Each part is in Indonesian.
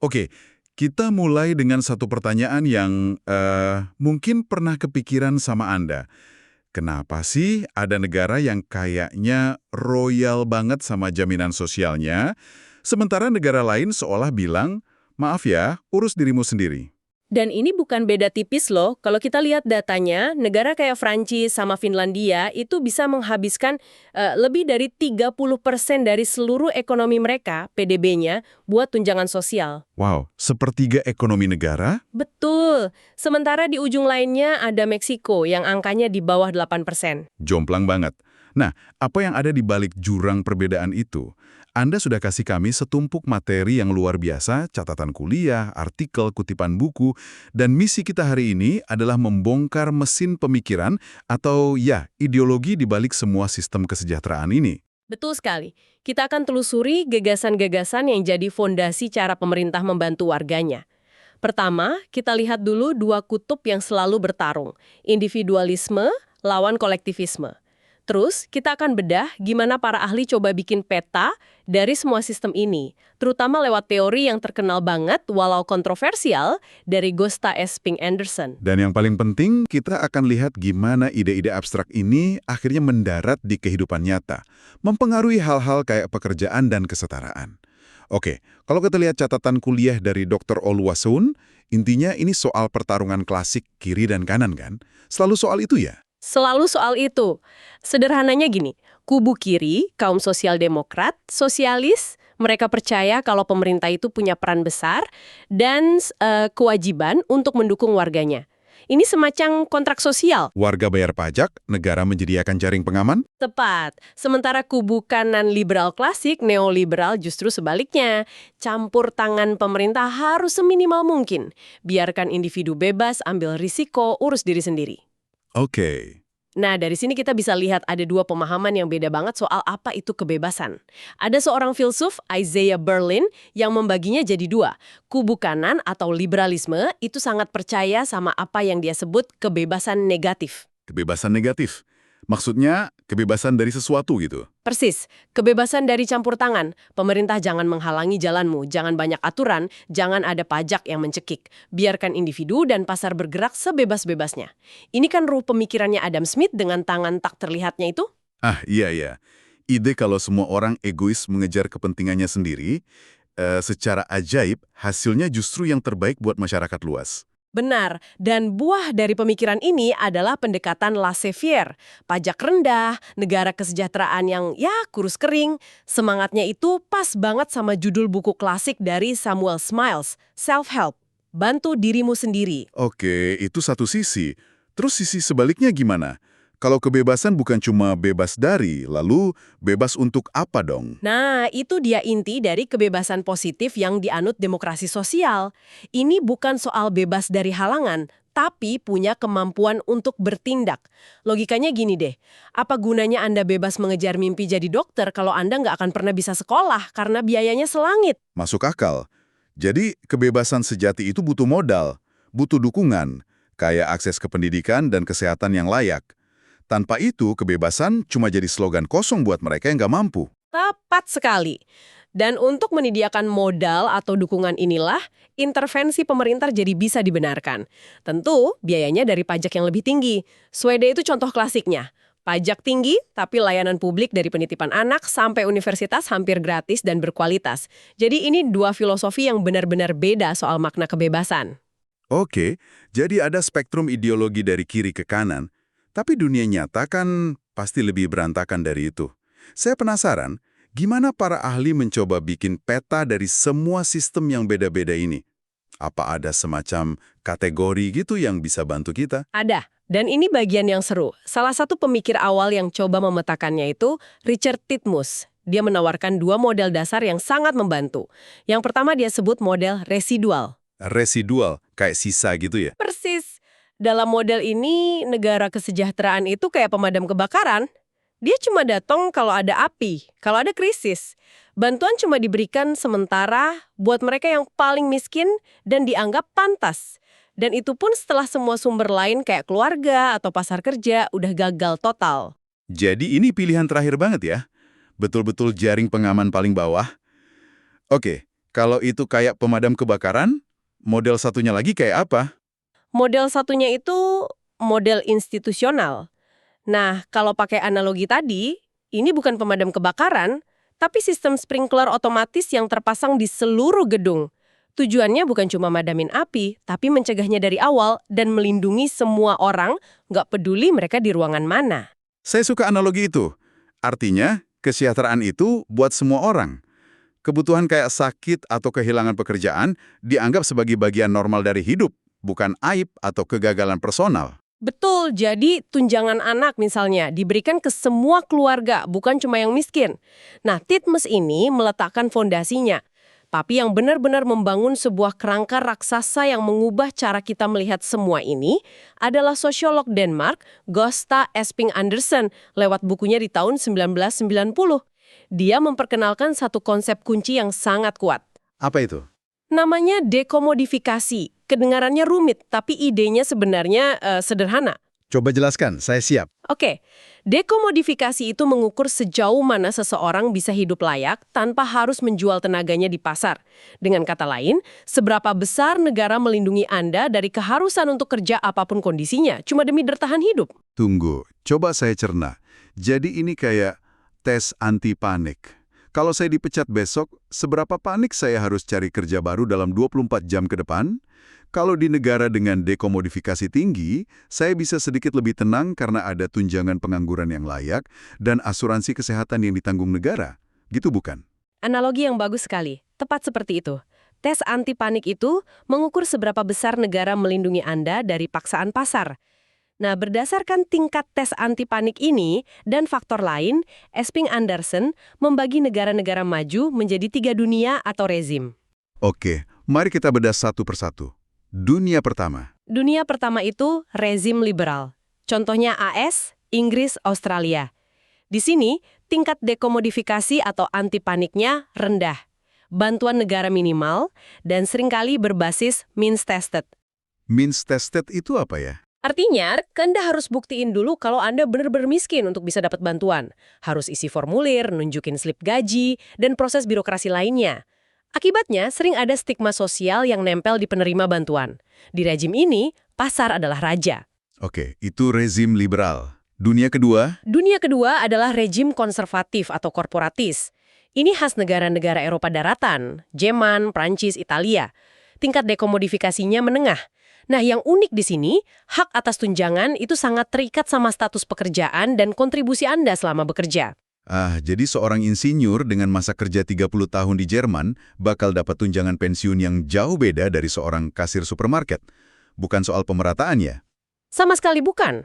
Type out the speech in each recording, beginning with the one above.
Oke, kita mulai dengan satu pertanyaan yang mungkin pernah kepikiran sama Anda. Kenapa sih ada negara yang kayaknya royal banget sama jaminan sosialnya, sementara negara lain seolah bilang, maaf ya, urus dirimu sendiri? Dan ini bukan beda tipis loh. Kalau kita lihat datanya, negara kayak Prancis sama Finlandia itu bisa menghabiskan lebih dari 30% dari seluruh ekonomi mereka, PDB-nya, buat tunjangan sosial. Wow, sepertiga ekonomi negara? Betul. Sementara di ujung lainnya ada Meksiko yang angkanya di bawah 8%. Jomplang banget. Nah, apa yang ada di balik jurang perbedaan itu? Anda sudah kasih kami setumpuk materi yang luar biasa, catatan kuliah, artikel, kutipan buku, dan misi kita hari ini adalah membongkar mesin pemikiran atau ya, ideologi di balik semua sistem kesejahteraan ini. Betul sekali. Kita akan telusuri gagasan-gagasan yang jadi fondasi cara pemerintah membantu warganya. Pertama, kita lihat dulu dua kutub yang selalu bertarung, individualisme lawan kolektivisme. Terus, kita akan bedah gimana para ahli coba bikin peta dari semua sistem ini, terutama lewat teori yang terkenal banget walau kontroversial dari Gösta S. Ping Anderson. Dan yang paling penting, kita akan lihat gimana ide-ide abstrak ini akhirnya mendarat di kehidupan nyata, mempengaruhi hal-hal kayak pekerjaan dan kesetaraan. Oke, kalau kita lihat catatan kuliah dari Dr. Oluwaseun, intinya ini soal pertarungan klasik kiri dan kanan kan? Selalu soal itu ya? Selalu soal itu. Sederhananya gini, kubu kiri, kaum sosial demokrat, sosialis, mereka percaya kalau pemerintah itu punya peran besar dan kewajiban untuk mendukung warganya. Ini semacam kontrak sosial. Warga bayar pajak, negara menyediakan jaring pengaman? Tepat. Sementara kubu kanan liberal klasik, neoliberal justru sebaliknya. Campur tangan pemerintah harus seminimal mungkin. Biarkan individu bebas, ambil risiko, urus diri sendiri. Oke. Nah, dari sini kita bisa lihat ada dua pemahaman yang beda banget soal apa itu kebebasan. Ada seorang filsuf, Isaiah Berlin, yang membaginya jadi dua. Kubu kanan atau liberalisme itu sangat percaya sama apa yang dia sebut kebebasan negatif. Kebebasan negatif. Maksudnya kebebasan dari sesuatu gitu. Persis, kebebasan dari campur tangan. Pemerintah jangan menghalangi jalanmu, jangan banyak aturan, jangan ada pajak yang mencekik. Biarkan individu dan pasar bergerak sebebas-bebasnya. Ini kan ruh pemikirannya Adam Smith dengan tangan tak terlihatnya itu? Ah, iya. Ide kalau semua orang egois mengejar kepentingannya sendiri, secara ajaib hasilnya justru yang terbaik buat masyarakat luas. Benar, dan buah dari pemikiran ini adalah pendekatan laissez-faire. Pajak rendah, negara kesejahteraan yang kurus kering. Semangatnya itu pas banget sama judul buku klasik dari Samuel Smiles, Self-Help, Bantu Dirimu Sendiri. Oke, itu satu sisi. Terus sisi sebaliknya gimana? Kalau kebebasan bukan cuma bebas dari, lalu bebas untuk apa dong? Nah, itu dia inti dari kebebasan positif yang dianut demokrasi sosial. Ini bukan soal bebas dari halangan, tapi punya kemampuan untuk bertindak. Logikanya gini deh, apa gunanya Anda bebas mengejar mimpi jadi dokter kalau Anda nggak akan pernah bisa sekolah karena biayanya selangit? Masuk akal. Jadi kebebasan sejati itu butuh modal, butuh dukungan, kayak akses ke pendidikan dan kesehatan yang layak. Tanpa itu, kebebasan cuma jadi slogan kosong buat mereka yang nggak mampu. Tepat sekali. Dan untuk menyediakan modal atau dukungan inilah, intervensi pemerintah jadi bisa dibenarkan. Tentu, biayanya dari pajak yang lebih tinggi. Swedia itu contoh klasiknya. Pajak tinggi, tapi layanan publik dari penitipan anak sampai universitas hampir gratis dan berkualitas. Jadi ini dua filosofi yang benar-benar beda soal makna kebebasan. Oke, jadi ada spektrum ideologi dari kiri ke kanan, tapi dunia nyata kan pasti lebih berantakan dari itu. Saya penasaran, gimana para ahli mencoba bikin peta dari semua sistem yang beda-beda ini? Apa ada semacam kategori gitu yang bisa bantu kita? Ada, dan ini bagian yang seru. Salah satu pemikir awal yang coba memetakannya itu Richard Titmuss. Dia menawarkan dua model dasar yang sangat membantu. Yang pertama dia sebut model residual. Residual, kayak sisa gitu ya? Persis. Dalam model ini, negara kesejahteraan itu kayak pemadam kebakaran. Dia cuma datang kalau ada api, kalau ada krisis. Bantuan cuma diberikan sementara buat mereka yang paling miskin dan dianggap pantas. Dan itu pun setelah semua sumber lain kayak keluarga atau pasar kerja udah gagal total. Jadi ini pilihan terakhir banget ya? Betul-betul jaring pengaman paling bawah? Oke, Kalau itu kayak pemadam kebakaran, model satunya lagi kayak apa? Model satunya itu model institusional. Nah, kalau pakai analogi tadi, ini bukan pemadam kebakaran, tapi sistem sprinkler otomatis yang terpasang di seluruh gedung. Tujuannya bukan cuma madamin api, tapi mencegahnya dari awal dan melindungi semua orang, nggak peduli mereka di ruangan mana. Saya suka analogi itu. Artinya, kesejahteraan itu buat semua orang. Kebutuhan kayak sakit atau kehilangan pekerjaan dianggap sebagai bagian normal dari hidup, bukan aib atau kegagalan personal. Betul, jadi tunjangan anak misalnya diberikan ke semua keluarga, bukan cuma yang miskin. Nah, Titmus ini meletakkan fondasinya. Tapi yang benar-benar membangun sebuah kerangka raksasa yang mengubah cara kita melihat semua ini adalah sosiolog Denmark, Gösta Esping Andersen, lewat bukunya di tahun 1990. Dia memperkenalkan satu konsep kunci yang sangat kuat. Apa itu? Namanya dekomodifikasi. Kedengarannya rumit, tapi idenya sebenarnya sederhana. Coba jelaskan, saya siap. Oke, dekomodifikasi itu mengukur sejauh mana seseorang bisa hidup layak tanpa harus menjual tenaganya di pasar. Dengan kata lain, seberapa besar negara melindungi Anda dari keharusan untuk kerja apapun kondisinya, cuma demi bertahan hidup. Tunggu, coba saya cerna. Jadi ini kayak tes anti panik. Kalau saya dipecat besok, seberapa panik saya harus cari kerja baru dalam 24 jam ke depan? Kalau di negara dengan dekomodifikasi tinggi, saya bisa sedikit lebih tenang karena ada tunjangan pengangguran yang layak dan asuransi kesehatan yang ditanggung negara. Gitu bukan? Analogi yang bagus sekali, tepat seperti itu. Tes anti panik itu mengukur seberapa besar negara melindungi Anda dari paksaan pasar. Nah, berdasarkan tingkat tes anti panik ini dan faktor lain, Esping Andersen membagi negara-negara maju menjadi 3 dunia atau rezim. Oke, mari kita bedah satu persatu. Dunia pertama. Dunia pertama itu rezim liberal. Contohnya AS, Inggris, Australia. Di sini, tingkat dekomodifikasi atau anti paniknya rendah. Bantuan negara minimal dan seringkali berbasis means tested. Means tested itu apa ya? Artinya, Anda harus buktiin dulu kalau Anda benar-benar miskin untuk bisa dapat bantuan. Harus isi formulir, nunjukin slip gaji, dan proses birokrasi lainnya. Akibatnya, sering ada stigma sosial yang nempel di penerima bantuan. Di rejim ini, pasar adalah raja. Oke, itu rezim liberal. Dunia kedua? Dunia kedua adalah rejim konservatif atau korporatis. Ini khas negara-negara Eropa daratan, Jerman, Prancis, Italia. Tingkat dekomodifikasinya menengah. Nah, yang unik di sini, hak atas tunjangan itu sangat terikat sama status pekerjaan dan kontribusi Anda selama bekerja. Jadi seorang insinyur dengan masa kerja 30 tahun di Jerman bakal dapat tunjangan pensiun yang jauh beda dari seorang kasir supermarket. Bukan soal pemerataannya. Sama sekali bukan.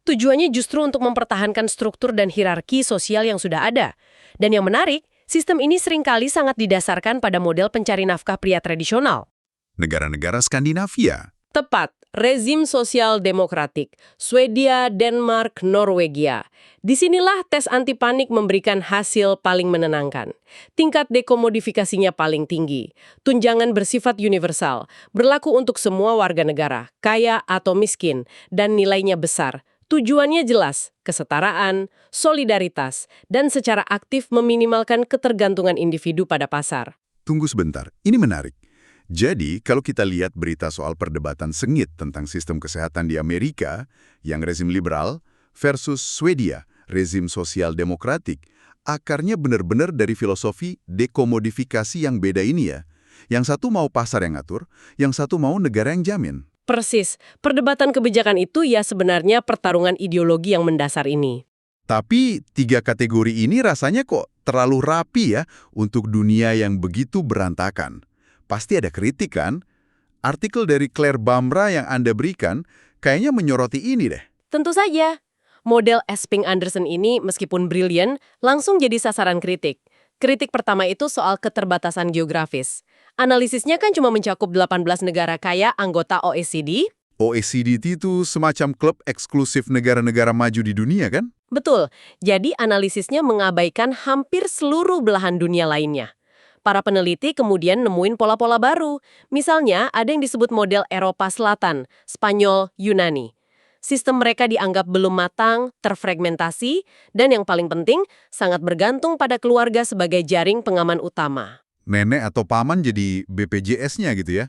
Tujuannya justru untuk mempertahankan struktur dan hierarki sosial yang sudah ada. Dan yang menarik, sistem ini seringkali sangat didasarkan pada model pencari nafkah pria tradisional. Negara-negara Skandinavia. Tepat, rezim sosial demokratik, Swedia, Denmark, Norwegia. Disinilah tes anti panik memberikan hasil paling menenangkan. Tingkat dekomodifikasinya paling tinggi. Tunjangan bersifat universal, berlaku untuk semua warga negara, kaya atau miskin, dan nilainya besar. Tujuannya jelas, kesetaraan, solidaritas, dan secara aktif meminimalkan ketergantungan individu pada pasar. Tunggu sebentar, ini menarik. Jadi, kalau kita lihat berita soal perdebatan sengit tentang sistem kesehatan di Amerika, yang rezim liberal, versus Swedia, rezim sosial demokratik, akarnya benar-benar dari filosofi dekomodifikasi yang beda ini ya. Yang satu mau pasar yang ngatur, yang satu mau negara yang jamin. Persis, perdebatan kebijakan itu ya sebenarnya pertarungan ideologi yang mendasar ini. Tapi 3 kategori ini rasanya kok terlalu rapi ya untuk dunia yang begitu berantakan. Pasti ada kritik kan? Artikel dari Claire Bamra yang Anda berikan kayaknya menyoroti ini deh. Tentu saja. Model Esping Andersen ini meskipun brilian, langsung jadi sasaran kritik. Kritik pertama itu soal keterbatasan geografis. Analisisnya kan cuma mencakup 18 negara kaya anggota OECD. OECD itu semacam klub eksklusif negara-negara maju di dunia kan? Betul, jadi analisisnya mengabaikan hampir seluruh belahan dunia lainnya. Para peneliti kemudian nemuin pola-pola baru. Misalnya, ada yang disebut model Eropa Selatan, Spanyol, Yunani. Sistem mereka dianggap belum matang, terfragmentasi, dan yang paling penting, sangat bergantung pada keluarga sebagai jaring pengaman utama. Nenek atau paman jadi BPJS-nya gitu ya?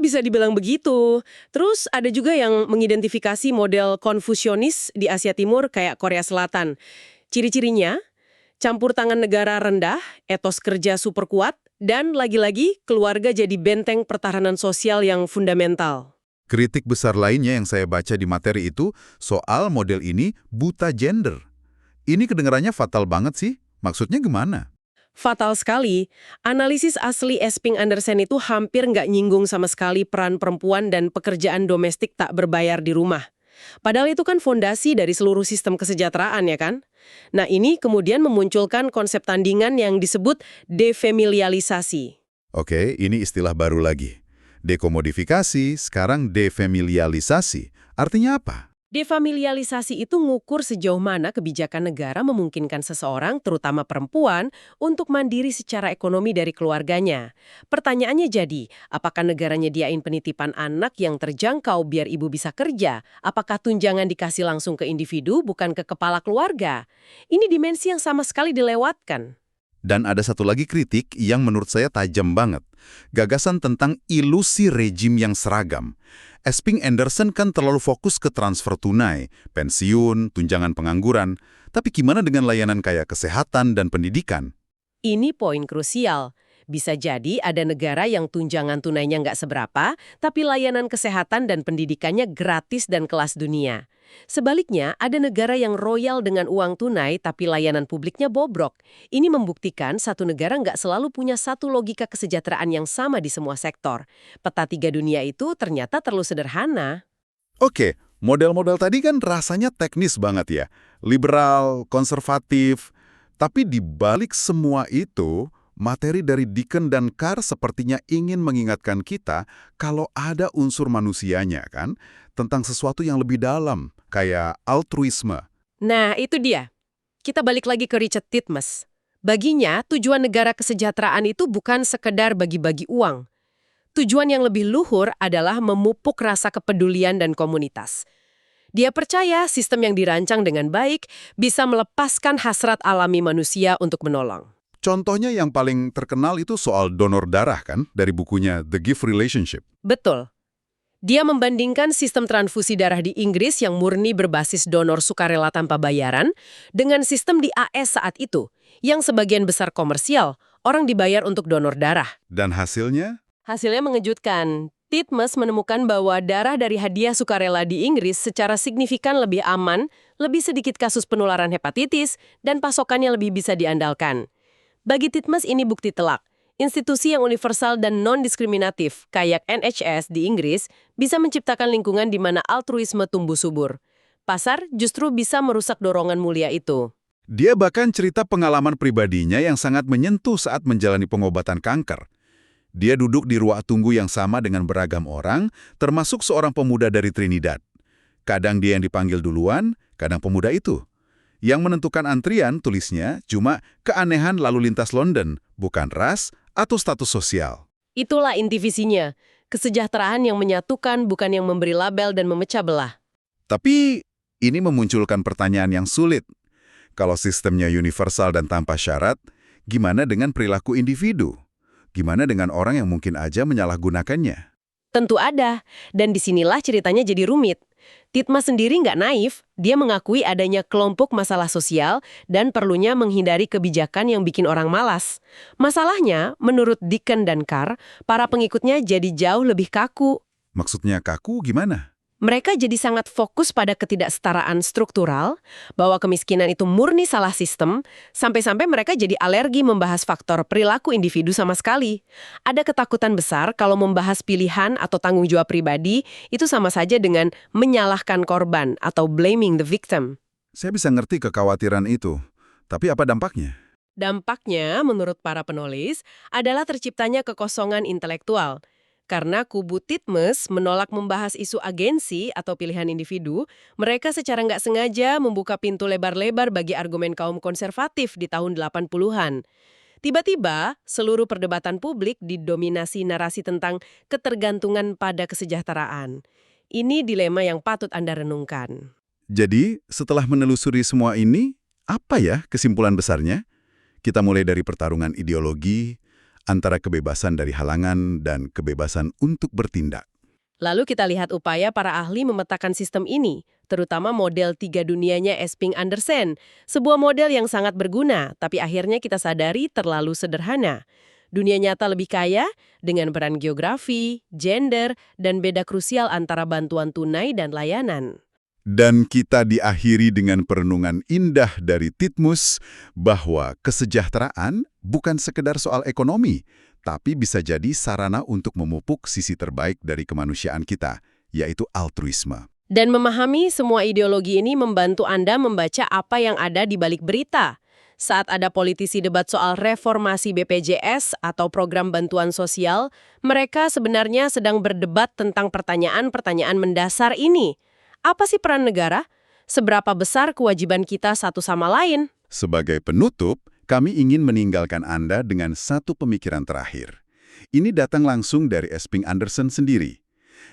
Bisa dibilang begitu. Terus ada juga yang mengidentifikasi model Konfusionis di Asia Timur kayak Korea Selatan. Ciri-cirinya, campur tangan negara rendah, etos kerja super kuat, dan lagi-lagi keluarga jadi benteng pertahanan sosial yang fundamental. Kritik besar lainnya yang saya baca di materi itu soal model ini buta gender. Ini kedengarannya fatal banget sih. Maksudnya gimana? Fatal sekali, analisis asli Esping Andersen itu hampir nggak nyinggung sama sekali peran perempuan dan pekerjaan domestik tak berbayar di rumah. Padahal itu kan fondasi dari seluruh sistem kesejahteraan ya kan? Nah ini kemudian memunculkan konsep tandingan yang disebut defamilialisasi. Oke, ini istilah baru lagi. Dekomodifikasi, sekarang defamilialisasi. Artinya apa? Defamilialisasi itu ngukur sejauh mana kebijakan negara memungkinkan seseorang, terutama perempuan, untuk mandiri secara ekonomi dari keluarganya. Pertanyaannya jadi, apakah negara nyediain penitipan anak yang terjangkau biar ibu bisa kerja? Apakah tunjangan dikasih langsung ke individu, bukan ke kepala keluarga? Ini dimensi yang sama sekali dilewatkan. Dan ada satu lagi kritik yang menurut saya tajam banget. Gagasan tentang ilusi rejim yang seragam. Esping Andersen kan terlalu fokus ke transfer tunai, pensiun, tunjangan pengangguran. Tapi gimana dengan layanan kayak kesehatan dan pendidikan? Ini poin krusial. Bisa jadi ada negara yang tunjangan tunainya nggak seberapa, tapi layanan kesehatan dan pendidikannya gratis dan kelas dunia. Sebaliknya, ada negara yang royal dengan uang tunai tapi layanan publiknya bobrok. Ini membuktikan satu negara nggak selalu punya satu logika kesejahteraan yang sama di semua sektor. Peta tiga dunia itu ternyata terlalu sederhana. Oke, model-model tadi kan rasanya teknis banget ya. Liberal, konservatif. Tapi di balik semua itu, materi dari Deacon dan Carr sepertinya ingin mengingatkan kita kalau ada unsur manusianya kan, tentang sesuatu yang lebih dalam, kayak altruisme. Nah, itu dia. Kita balik lagi ke Richard Titmuss. Baginya, tujuan negara kesejahteraan itu bukan sekedar bagi-bagi uang. Tujuan yang lebih luhur adalah memupuk rasa kepedulian dan komunitas. Dia percaya sistem yang dirancang dengan baik bisa melepaskan hasrat alami manusia untuk menolong. Contohnya yang paling terkenal itu soal donor darah kan, dari bukunya The Gift Relationship. Betul. Dia membandingkan sistem transfusi darah di Inggris yang murni berbasis donor sukarela tanpa bayaran dengan sistem di AS saat itu, yang sebagian besar komersial, orang dibayar untuk donor darah. Dan hasilnya? Hasilnya mengejutkan. Titmuss menemukan bahwa darah dari hadiah sukarela di Inggris secara signifikan lebih aman, lebih sedikit kasus penularan hepatitis, dan pasokannya lebih bisa diandalkan. Bagi Titmuss ini bukti telak. Institusi yang universal dan non-diskriminatif, kayak NHS di Inggris, bisa menciptakan lingkungan di mana altruisme tumbuh subur. Pasar justru bisa merusak dorongan mulia itu. Dia bahkan cerita pengalaman pribadinya yang sangat menyentuh saat menjalani pengobatan kanker. Dia duduk di ruang tunggu yang sama dengan beragam orang, termasuk seorang pemuda dari Trinidad. Kadang dia yang dipanggil duluan, kadang pemuda itu. Yang menentukan antrian, tulisnya, cuma keanehan lalu lintas London, bukan ras atau status sosial. Itulah inti visinya. Kesejahteraan yang menyatukan, bukan yang memberi label dan memecah belah. Tapi ini memunculkan pertanyaan yang sulit. Kalau sistemnya universal dan tanpa syarat, gimana dengan perilaku individu? Gimana dengan orang yang mungkin aja menyalahgunakannya? Tentu ada, dan disinilah ceritanya jadi rumit. Titmuss sendiri nggak naif, dia mengakui adanya kelompok masalah sosial dan perlunya menghindari kebijakan yang bikin orang malas. Masalahnya, menurut Deacon dan Carr, para pengikutnya jadi jauh lebih kaku. Maksudnya kaku gimana? Mereka jadi sangat fokus pada ketidaksetaraan struktural, bahwa kemiskinan itu murni salah sistem, sampai-sampai mereka jadi alergi membahas faktor perilaku individu sama sekali. Ada ketakutan besar kalau membahas pilihan atau tanggung jawab pribadi, itu sama saja dengan menyalahkan korban atau blaming the victim. Saya bisa ngerti kekhawatiran itu, tapi apa dampaknya? Dampaknya, menurut para penulis, adalah terciptanya kekosongan intelektual. Karena kubu Titmuss menolak membahas isu agensi atau pilihan individu, mereka secara nggak sengaja membuka pintu lebar-lebar bagi argumen kaum konservatif di tahun 80-an. Tiba-tiba, seluruh perdebatan publik didominasi narasi tentang ketergantungan pada kesejahteraan. Ini dilema yang patut Anda renungkan. Jadi, setelah menelusuri semua ini, apa ya kesimpulan besarnya? Kita mulai dari pertarungan ideologi, antara kebebasan dari halangan dan kebebasan untuk bertindak. Lalu kita lihat upaya para ahli memetakan sistem ini, terutama model tiga dunianya Esping-Andersen, sebuah model yang sangat berguna, tapi akhirnya kita sadari terlalu sederhana. Dunia nyata lebih kaya, dengan peran geografi, gender, dan beda krusial antara bantuan tunai dan layanan. Dan kita diakhiri dengan perenungan indah dari Titmus bahwa kesejahteraan bukan sekedar soal ekonomi, tapi bisa jadi sarana untuk memupuk sisi terbaik dari kemanusiaan kita, yaitu altruisme. Dan memahami semua ideologi ini membantu Anda membaca apa yang ada di balik berita. Saat ada politisi debat soal reformasi BPJS atau program bantuan sosial, mereka sebenarnya sedang berdebat tentang pertanyaan-pertanyaan mendasar ini. Apa sih peran negara? Seberapa besar kewajiban kita satu sama lain? Sebagai penutup, kami ingin meninggalkan Anda dengan satu pemikiran terakhir. Ini datang langsung dari Esping-Andersen sendiri.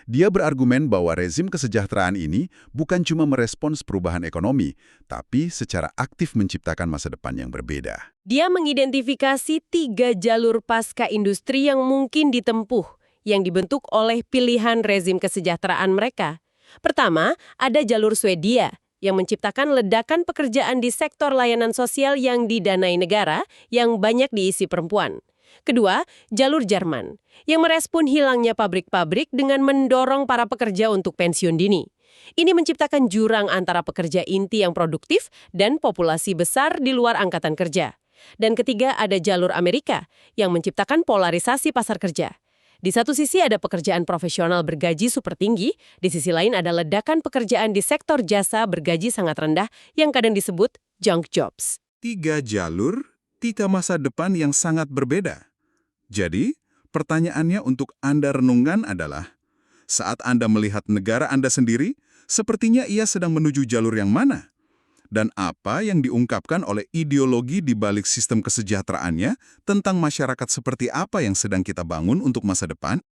Dia berargumen bahwa rezim kesejahteraan ini bukan cuma merespons perubahan ekonomi, tapi secara aktif menciptakan masa depan yang berbeda. Dia mengidentifikasi 3 jalur pasca industri yang mungkin ditempuh, yang dibentuk oleh pilihan rezim kesejahteraan mereka. Pertama, ada jalur Swedia, yang menciptakan ledakan pekerjaan di sektor layanan sosial yang didanai negara, yang banyak diisi perempuan. Kedua, jalur Jerman, yang merespon hilangnya pabrik-pabrik dengan mendorong para pekerja untuk pensiun dini. Ini menciptakan jurang antara pekerja inti yang produktif dan populasi besar di luar angkatan kerja. Dan ketiga, ada jalur Amerika, yang menciptakan polarisasi pasar kerja. Di satu sisi ada pekerjaan profesional bergaji super tinggi, di sisi lain ada ledakan pekerjaan di sektor jasa bergaji sangat rendah yang kadang disebut junk jobs. 3 jalur, 3 masa depan yang sangat berbeda. Jadi, pertanyaannya untuk Anda renungkan adalah, saat Anda melihat negara Anda sendiri, sepertinya ia sedang menuju jalur yang mana? Dan apa yang diungkapkan oleh ideologi di balik sistem kesejahteraannya tentang masyarakat seperti apa yang sedang kita bangun untuk masa depan?